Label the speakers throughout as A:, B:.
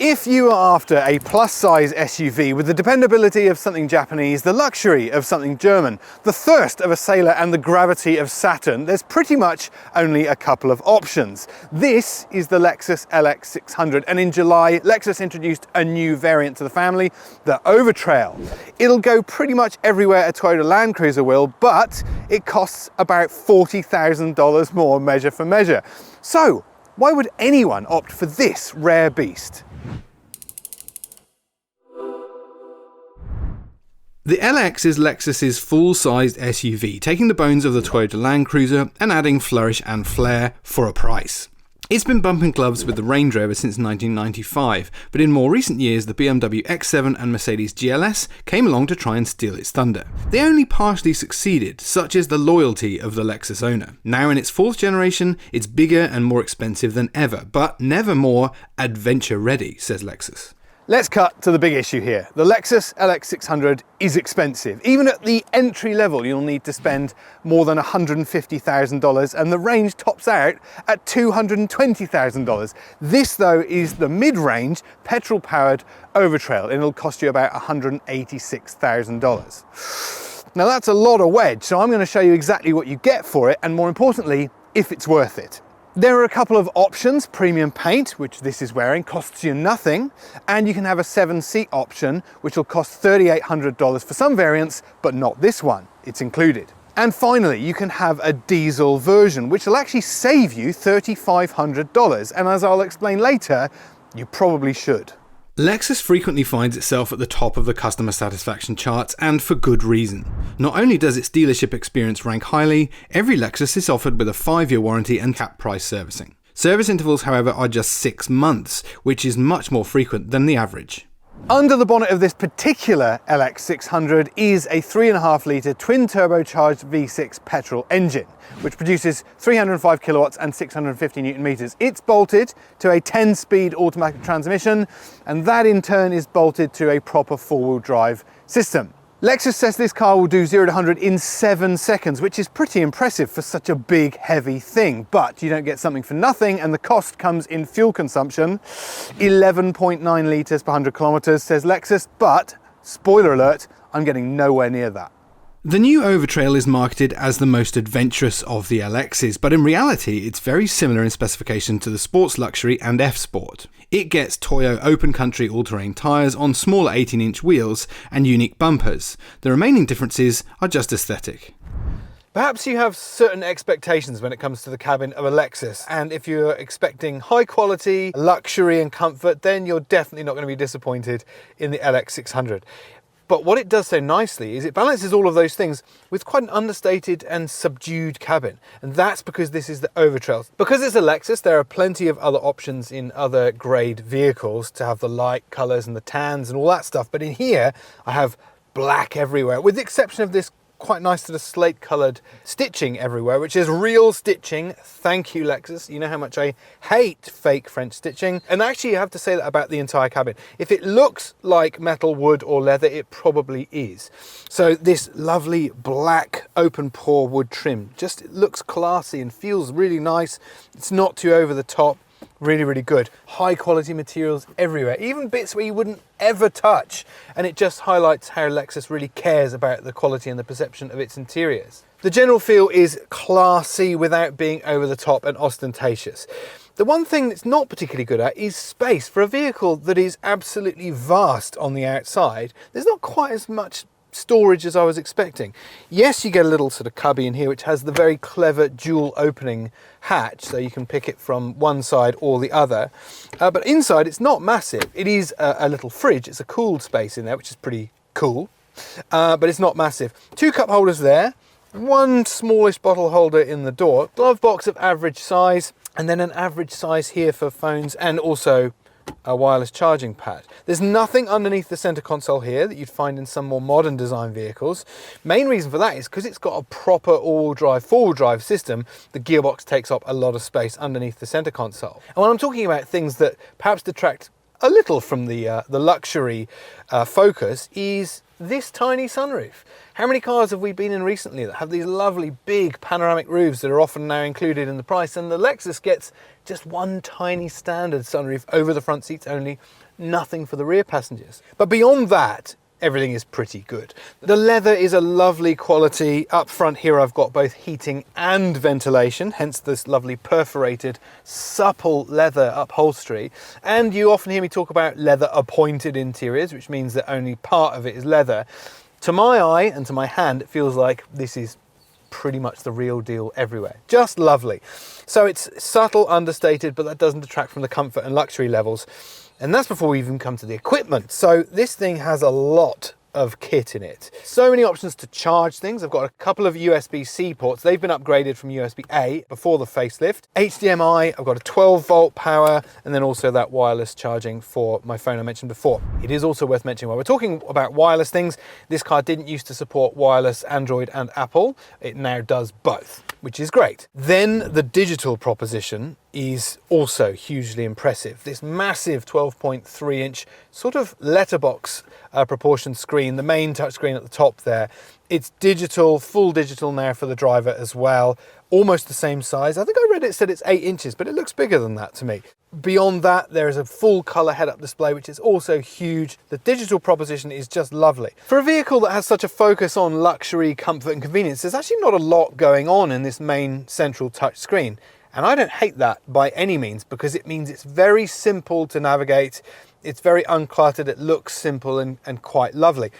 A: If you are after a plus-size SUV with the dependability of something Japanese, the luxury of something German, the thirst of a sailor and the gravity of Saturn, there's pretty much only a couple of options. This is the Lexus LX 600, and in July, Lexus introduced a new variant to the family, the Overtrail. It'll go pretty much everywhere a Toyota LandCruiser will, but it costs about $40,000 more measure for measure. So, why would anyone opt for this rare beast? The LX is Lexus's full-sized SUV, taking the bones of the Toyota LandCruiser and adding flourish and flair for a price. It's been bumping gloves with the Range Rover since 1995, but in more recent years the BMW X7 and Mercedes GLS came along to try and steal its thunder. They only partially succeeded, such is the loyalty of the Lexus owner. Now in its fourth generation, it's bigger and more expensive than ever, but never more adventure ready, says Lexus. Let's cut to the big issue here. The Lexus LX 600 is expensive. Even at the entry level, you'll need to spend more than $150,000, and the range tops out at $220,000. This, though, is the mid-range petrol-powered Overtrail, and it'll cost you about $186,000. Now that's a lot of wedge, so I'm going to show you exactly what you get for it, and more importantly, if it's worth it. There are a couple of options. Premium paint, which this is wearing, costs you nothing, and you can have a 7-seat option, which will cost $3,800 for some variants, but not this one. It's included. And finally, you can have a diesel version, which will actually save you $3,500, and as I'll explain later, you probably should. Lexus frequently finds itself at the top of the customer satisfaction charts, and for good reason. Not only does its dealership experience rank highly, every Lexus is offered with a 5-year warranty and cap price servicing. Service intervals, however, are just 6 months, which is much more frequent than the average. Under the bonnet of this particular LX 600 is a 3.5-litre twin-turbocharged V6 petrol engine, which produces 305 kilowatts and 650 newton meters. It's bolted to a 10-speed automatic transmission, and that in turn is bolted to a proper four-wheel drive system. Lexus says this car will do 0 to 100 in 7 seconds, which is pretty impressive for such a big, heavy thing. But you don't get something for nothing, and the cost comes in fuel consumption. 11.9 litres per 100 kilometres, says Lexus, but, spoiler alert, I'm getting nowhere near that. The new Overtrail is marketed as the most adventurous of the LXs, but in reality it's very similar in specification to the Sports Luxury and F-Sport. It gets Toyo open country all-terrain tyres on smaller 18-inch wheels and unique bumpers. The remaining differences are just aesthetic. Perhaps you have certain expectations when it comes to the cabin of a Lexus, and if you're expecting high quality, luxury and comfort, then you're definitely not going to be disappointed in the LX 600. But what it does so nicely is it balances all of those things with quite an understated and subdued cabin. And that's because this is the Overtrail. Because it's a Lexus, there are plenty of other options in other grade vehicles to have the light colours and the tans and all that stuff. But in here, I have black everywhere, with the exception of this quite nice sort of slate coloured stitching everywhere, which is real stitching. Thank you, Lexus. You know how much I hate fake French stitching. And actually you have to say that about the entire cabin. If it looks like metal, wood or leather, it probably is. So this lovely black open pore wood trim just looks classy and feels really nice. It's not too over the top. Really, really good. High quality materials everywhere, even bits where you wouldn't ever touch. And it just highlights how Lexus really cares about the quality and the perception of its interiors. The general feel is classy without being over the top and ostentatious. The one thing that's not particularly good at is space. For a vehicle that is absolutely vast on the outside, there's not quite as much storage as I was expecting. Yes, you get a little sort of cubby in here which has the very clever dual opening hatch, so you can pick it from one side or the other, but inside it's not massive. It is a little fridge. It's a cooled space in there, which is pretty cool, but it's not massive. 2 cup holders there, 1 smallish bottle holder in the door, glove box of average size, and then an average size here for phones and also a wireless charging pad. There's nothing underneath the center console here that you'd find in some more modern design vehicles. Main reason for that is because it's got a proper all-wheel drive, four-wheel drive system. The gearbox takes up a lot of space underneath the center console. And when I'm talking about things that perhaps detract a little from the luxury focus, is this tiny sunroof. How many cars have we been in recently that have these lovely big panoramic roofs that are often now included in the price, and the Lexus gets just one tiny standard sunroof over the front seats only, nothing for the rear passengers. But beyond that, everything is pretty good. The leather is a lovely quality. Up front here I've got both heating and ventilation, hence this lovely perforated, supple leather upholstery. And you often hear me talk about leather appointed interiors, which means that only part of it is leather. To my eye and to my hand, it feels like this is pretty much the real deal everywhere. Just lovely. So it's subtle, understated, but that doesn't detract from the comfort and luxury levels. And that's before we even come to the equipment. So this thing has a lot of kit in it. So many options to charge things. I've got a couple of USB-C ports. They've been upgraded from USB-A before the facelift. HDMI, I've got a 12-volt power, and then also that wireless charging for my phone I mentioned before. It is also worth mentioning, while we're talking about wireless things, this car didn't used to support wireless Android and Apple. It now does both, which is great. Then the digital proposition is also hugely impressive. This massive 12.3-inch sort of letterbox proportion screen, the main touchscreen at the top there. It's digital, full digital now for the driver as well. Almost the same size. I think I read it said it's 8 inches, but it looks bigger than that to me. Beyond that, there is a full color head-up display, which is also huge. The digital proposition is just lovely. For a vehicle that has such a focus on luxury, comfort and convenience, there's actually not a lot going on in this main central touchscreen. And I don't hate that by any means, because it means it's very simple to navigate. It's very uncluttered. It looks simple and quite lovely.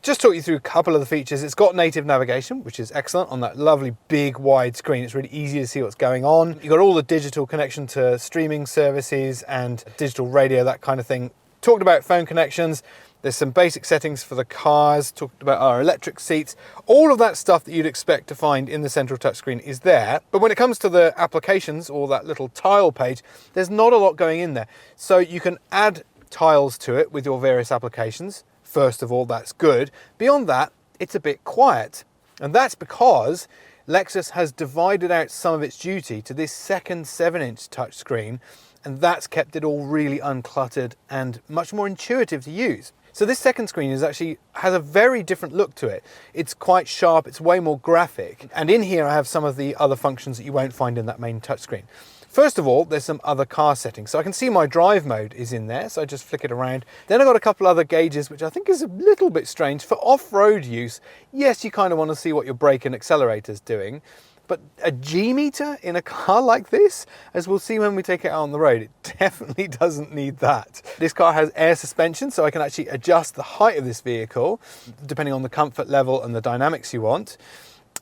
A: Just talk you through a couple of the features. It's got native navigation, which is excellent on that lovely big wide screen. It's really easy to see what's going on. You've got all the digital connection to streaming services and digital radio, that kind of thing. Talked about phone connections. There's some basic settings for the cars, talked about our electric seats. All of that stuff that you'd expect to find in the central touchscreen is there. But when it comes to the applications, or that little tile page, there's not a lot going in there. So you can add tiles to it with your various applications. First of all, that's good. Beyond that, it's a bit quiet. And that's because Lexus has divided out some of its duty to this second 7-inch touchscreen, and that's kept it all really uncluttered and much more intuitive to use. So this second screen has a very different look to it. It's quite sharp, it's way more graphic. And in here I have some of the other functions that you won't find in that main touchscreen. First of all, there's some other car settings. So I can see my drive mode is in there, so I just flick it around. Then I've got a couple other gauges, which I think is a little bit strange. For off-road use, yes, you kind of want to see what your brake and accelerator's doing. But a G meter in a car like this, as we'll see when we take it out on the road, it definitely doesn't need that. This car has air suspension, so I can actually adjust the height of this vehicle depending on the comfort level and the dynamics you want.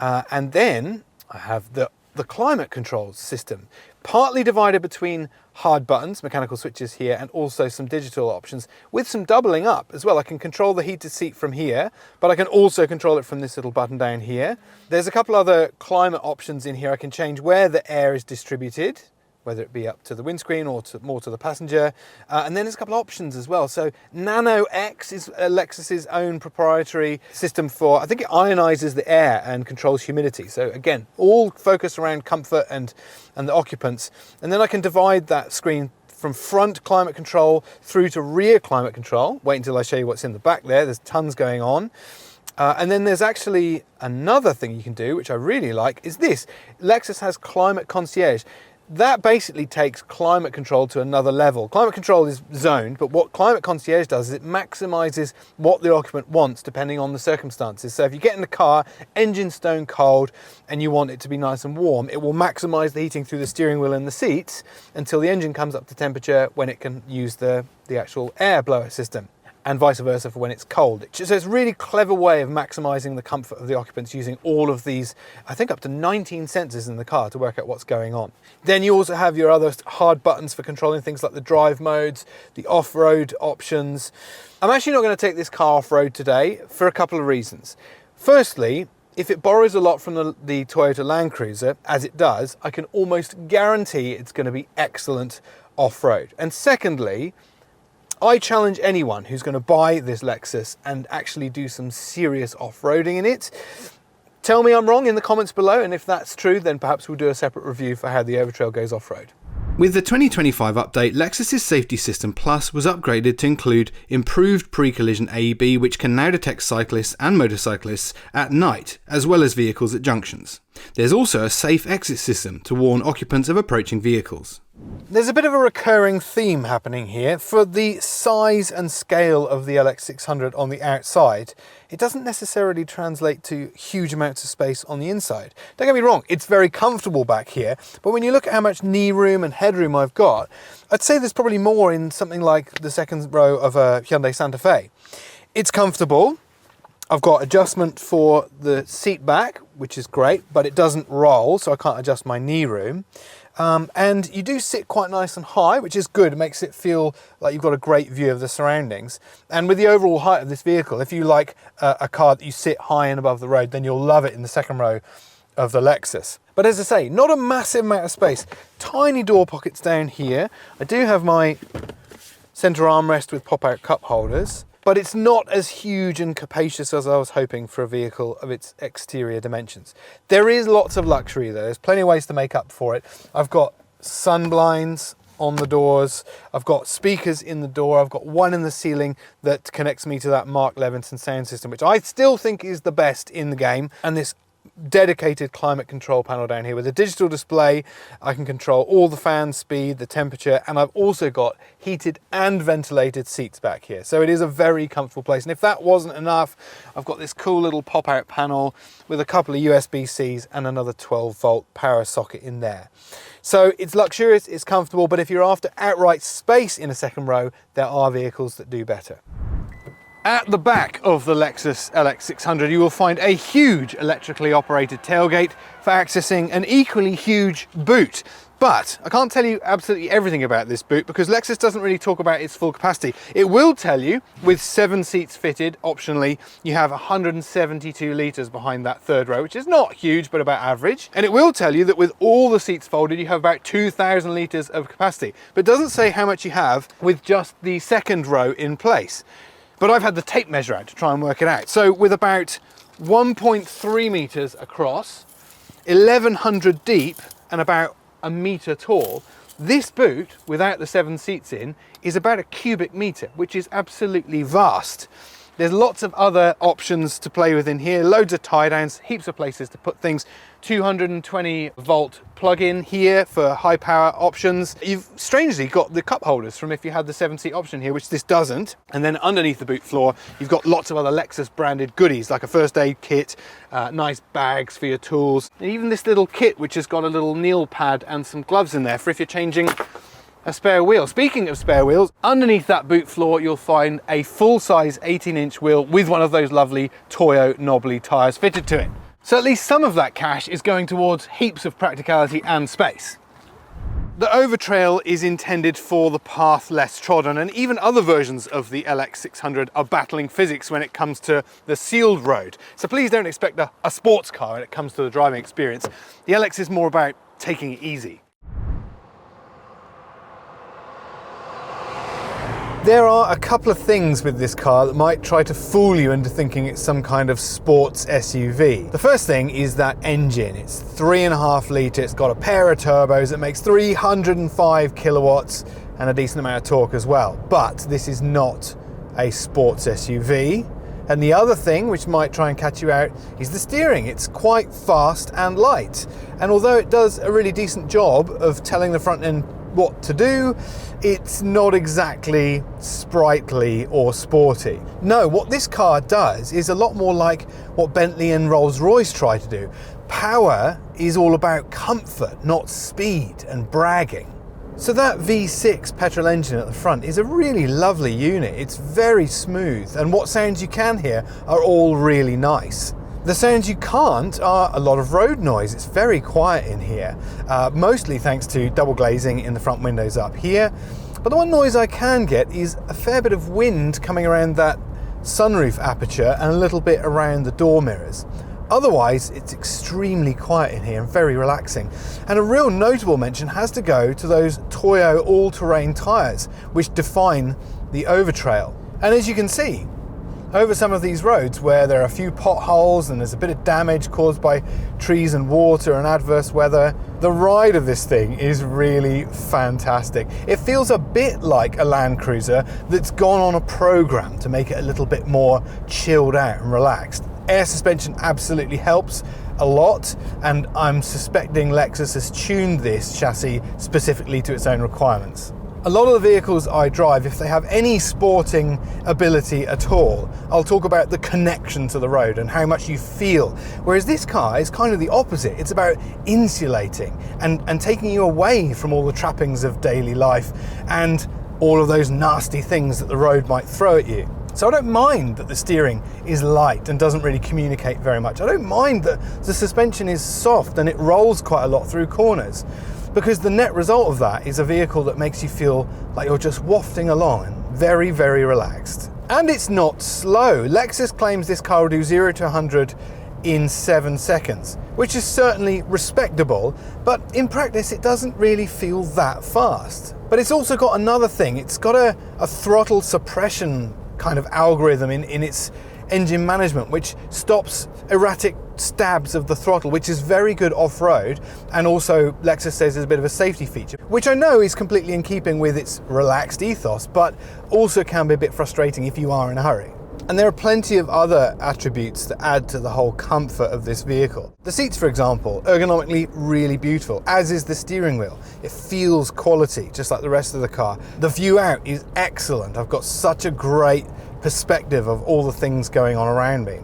A: And then I have the climate control system, partly divided between hard buttons, mechanical switches here, and also some digital options with some doubling up as well. I can control the heated seat from here, but I can also control it from this little button down here. There's a couple other climate options in here. I can change where the air is distributed, whether it be up to the windscreen or more to the passenger. And then there's a couple of options as well. So Nano X is Lexus's own proprietary system for, I think it ionizes the air and controls humidity. So again, all focused around comfort and the occupants. And then I can divide that screen from front climate control through to rear climate control. Wait until I show you what's in the back there. There's tons going on. And then there's actually another thing you can do, which I really like, is this. Lexus has Climate Concierge. That basically takes climate control to another level. Climate control is zoned, but what Climate Concierge does is it maximizes what the occupant wants depending on the circumstances. So if you get in the car, engine stone cold, and you want it to be nice and warm, it will maximize the heating through the steering wheel and the seats until the engine comes up to temperature when it can use the actual air blower system, and vice versa for when it's cold. So it's a really clever way of maximizing the comfort of the occupants using all of these, I think up to 19 sensors in the car to work out what's going on. Then you also have your other hard buttons for controlling things like the drive modes, the off-road options. I'm actually not going to take this car off-road today for a couple of reasons. Firstly, if it borrows a lot from the Toyota LandCruiser, as it does, I can almost guarantee it's going to be excellent off-road. And secondly, I challenge anyone who's going to buy this Lexus and actually do some serious off-roading in it. Tell me I'm wrong in the comments below, and if that's true, then perhaps we'll do a separate review for how the Overtrail goes off-road. With the 2025 update, Lexus's Safety System Plus was upgraded to include improved pre-collision AEB, which can now detect cyclists and motorcyclists at night, as well as vehicles at junctions. There's also a safe exit system to warn occupants of approaching vehicles. There's a bit of a recurring theme happening here. For the size and scale of the LX600 on the outside, it doesn't necessarily translate to huge amounts of space on the inside. Don't get me wrong, it's very comfortable back here, but when you look at how much knee room and headroom I've got, I'd say there's probably more in something like the second row of a Hyundai Santa Fe. It's comfortable. I've got adjustment for the seat back, which is great, but it doesn't roll, so I can't adjust my knee room. And you do sit quite nice and high, which is good. It makes it feel like you've got a great view of the surroundings. And with the overall height of this vehicle, if you like a car that you sit high and above the road, then you'll love it in the second row of the Lexus. But as I say, not a massive amount of space. Tiny door pockets down here. I do have my center armrest with pop-out cup holders, but it's not as huge and capacious as I was hoping for a vehicle of its exterior dimensions. There is lots of luxury though. There's plenty of ways to make up for it. I've got sun blinds on the doors. I've got speakers in the door. I've got one in the ceiling that connects me to that Mark Levinson sound system, which I still think is the best in the game. And this dedicated climate control panel down here with a digital display. I can control all the fan speed, the temperature, and I've also got heated and ventilated seats back here. So it is a very comfortable place. And if that wasn't enough, I've got this cool little pop-out panel with a couple of USB-Cs and another 12-volt power socket in there. So it's luxurious, it's comfortable, but if you're after outright space in a second row, there are vehicles that do better. At the back of the Lexus LX600, you will find a huge electrically operated tailgate for accessing an equally huge boot. But I can't tell you absolutely everything about this boot because Lexus doesn't really talk about its full capacity. It will tell you, with 7 seats fitted, optionally, you have 172 litres behind that third row, which is not huge, but about average. And it will tell you that with all the seats folded, you have about 2,000 litres of capacity. But it doesn't say how much you have with just the second row in place. But I've had the tape measure out to try and work it out. So with about 1.3 meters across, 1,100 deep and about a meter tall, this boot, without the 7 seats in, is about a cubic meter, which is absolutely vast. There's lots of other options to play with in here, loads of tie downs, heaps of places to put things. 220 volt plug-in here for high power options. You've strangely got the cup holders from if you had the 7-seat option here, which this doesn't. And then underneath the boot floor, you've got lots of other Lexus branded goodies, like a first aid kit, nice bags for your tools, and even this little kit, which has got a little kneel pad and some gloves in there for if you're changing a spare wheel. Speaking of spare wheels, underneath that boot floor you'll find a full-size 18-inch wheel with one of those lovely Toyo knobbly tyres fitted to it. So at least some of that cash is going towards heaps of practicality and space. The Overtrail is intended for the path less trodden, and even other versions of the LX600 are battling physics when it comes to the sealed road. So please don't expect a sports car when it comes to the driving experience. The LX is more about taking it easy. There are a couple of things with this car that might try to fool you into thinking it's some kind of sports SUV. The first thing is that engine. It's 3.5 litre, it's got a pair of turbos, it makes 305 kilowatts and a decent amount of torque as well. But this is not a sports SUV. And the other thing which might try and catch you out is the steering. It's quite fast and light. And although it does a really decent job of telling the front end what to do, it's not exactly sprightly or sporty. No, what this car does is a lot more like what Bentley and Rolls-Royce try to do. Power is all about comfort, not speed and bragging. So that V6 petrol engine at the front is a really lovely unit. It's very smooth, and what sounds you can hear are all really nice. The sounds you can't are a lot of road noise. It's very quiet in here, mostly thanks to double glazing in the front windows up here. But the one noise I can get is a fair bit of wind coming around that sunroof aperture and a little bit around the door mirrors. Otherwise, it's extremely quiet in here and very relaxing. And a real notable mention has to go to those Toyo all-terrain tyres, which define the Overtrail. And as you can see, over some of these roads where there are a few potholes and there's a bit of damage caused by trees and water and adverse weather. The ride of this thing is really fantastic. It feels a bit like a LandCruiser that's gone on a program to make it a little bit more chilled out and relaxed. Air suspension absolutely helps a lot, and I'm suspecting Lexus has tuned this chassis specifically to its own requirements. A lot of the vehicles I drive, if they have any sporting ability at all, I'll talk about the connection to the road and how much you feel. Whereas this car is kind of the opposite. It's about insulating and taking you away from all the trappings of daily life and all of those nasty things that the road might throw at you. So I don't mind that the steering is light and doesn't really communicate very much. I don't mind that the suspension is soft and it rolls quite a lot through corners, because the net result of that is a vehicle that makes you feel like you're just wafting along and very, very relaxed. And it's not slow. Lexus claims this car will do 0 to 100 in 7 seconds, which is certainly respectable, but in practice it doesn't really feel that fast. But it's also got another thing. It's got a throttle suppression kind of algorithm in its engine management, which stops erratic stabs of the throttle, which is very good off-road, and also Lexus says is a bit of a safety feature, which I know is completely in keeping with its relaxed ethos, but also can be a bit frustrating if you are in a hurry. And there are plenty of other attributes that add to the whole comfort of this vehicle. The seats, for example, ergonomically really beautiful, as is the steering wheel. It feels quality, just like the rest of the car. The view out is excellent. I've got such a great perspective of all the things going on around me.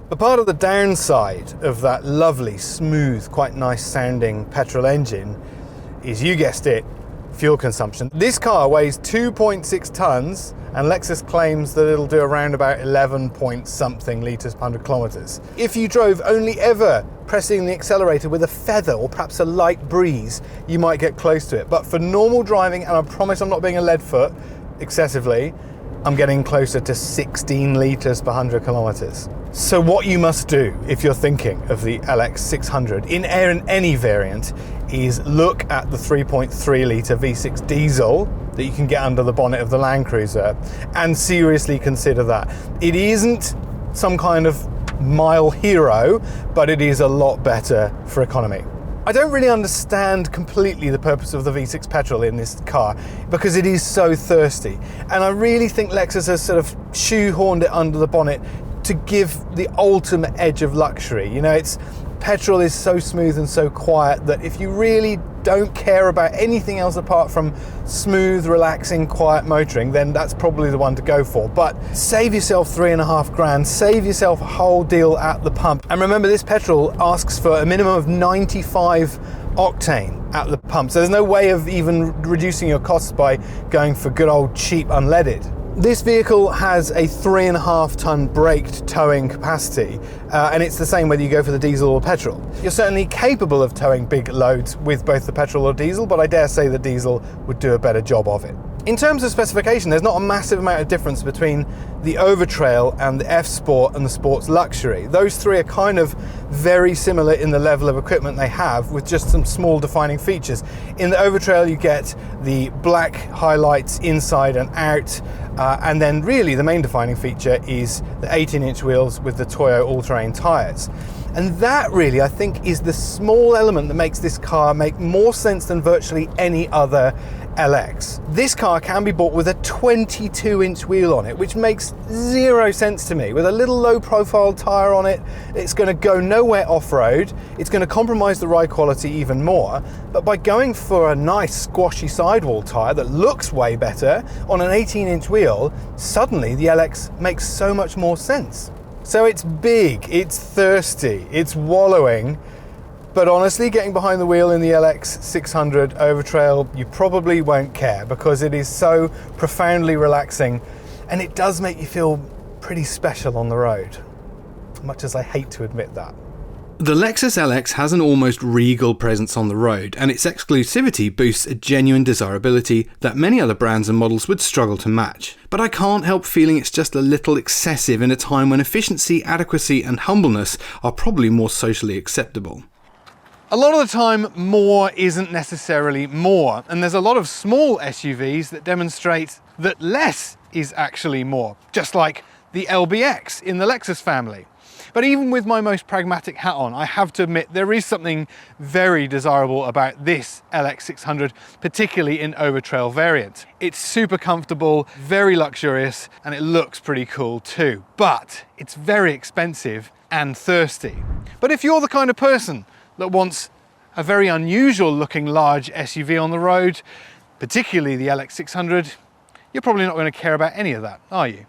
A: But part of the downside of that lovely, smooth, quite nice sounding petrol engine is, you guessed it, fuel consumption. This car weighs 2.6 tons and Lexus claims that it'll do around about 11 point something litres per 100 kilometres. If you drove only ever pressing the accelerator with a feather or perhaps a light breeze, you might get close to it. But for normal driving, and I promise I'm not being a lead foot excessively, I'm getting closer to 16 litres per 100 kilometres. So what you must do if you're thinking of the LX600 in any variant is look at the 3.3 litre V6 diesel that you can get under the bonnet of the LandCruiser and seriously consider that. It isn't some kind of mile hero, but it is a lot better for economy. I don't really understand completely the purpose of the V6 petrol in this car because it is so thirsty, and I really think Lexus has sort of shoehorned it under the bonnet to give the ultimate edge of luxury. You know, petrol is so smooth and so quiet that if you really don't care about anything else apart from smooth, relaxing, quiet motoring, then that's probably the one to go for. But save yourself $3.5 grand, save yourself a whole deal at the pump. And remember, this petrol asks for a minimum of 95 octane at the pump, so there's no way of even reducing your costs by going for good old cheap unleaded. This vehicle has a 3.5 ton braked towing capacity, and it's the same whether you go for the diesel or petrol. You're certainly capable of towing big loads with both the petrol or diesel, but I dare say the diesel would do a better job of it. In terms of specification, there's not a massive amount of difference between the Overtrail and the F-Sport and the Sports Luxury. Those three are kind of very similar in the level of equipment they have, with just some small defining features. In the Overtrail you get the black highlights inside and out, and then really the main defining feature is the 18-inch wheels with the Toyo all-terrain tyres. And that really, I think, is the small element that makes this car make more sense than virtually any other LX. This car can be bought with a 22-inch wheel on it, which makes zero sense to me. With a little low-profile tyre on it, it's going to go nowhere off-road. It's going to compromise the ride quality even more. But by going for a nice squashy sidewall tyre that looks way better on an 18-inch wheel, suddenly the LX makes so much more sense. So it's big, it's thirsty, it's wallowing, but honestly, getting behind the wheel in the LX600 Overtrail, you probably won't care because it is so profoundly relaxing, and it does make you feel pretty special on the road, much as I hate to admit that.
B: The Lexus LX has an almost regal presence on the road, and its exclusivity boosts a genuine desirability that many other brands and models would struggle to match. But I can't help feeling it's just a little excessive in a time when efficiency, adequacy and humbleness are probably more socially acceptable.
A: A lot of the time, more isn't necessarily more, and there's a lot of small SUVs that demonstrate that less is actually more, just like the LBX in the Lexus family. But even with my most pragmatic hat on, I have to admit there is something very desirable about this LX600, particularly in Overtrail variant. It's super comfortable, very luxurious, and it looks pretty cool too. But it's very expensive and thirsty. But if you're the kind of person that wants a very unusual looking large SUV on the road, particularly the LX600, you're probably not going to care about any of that, are you?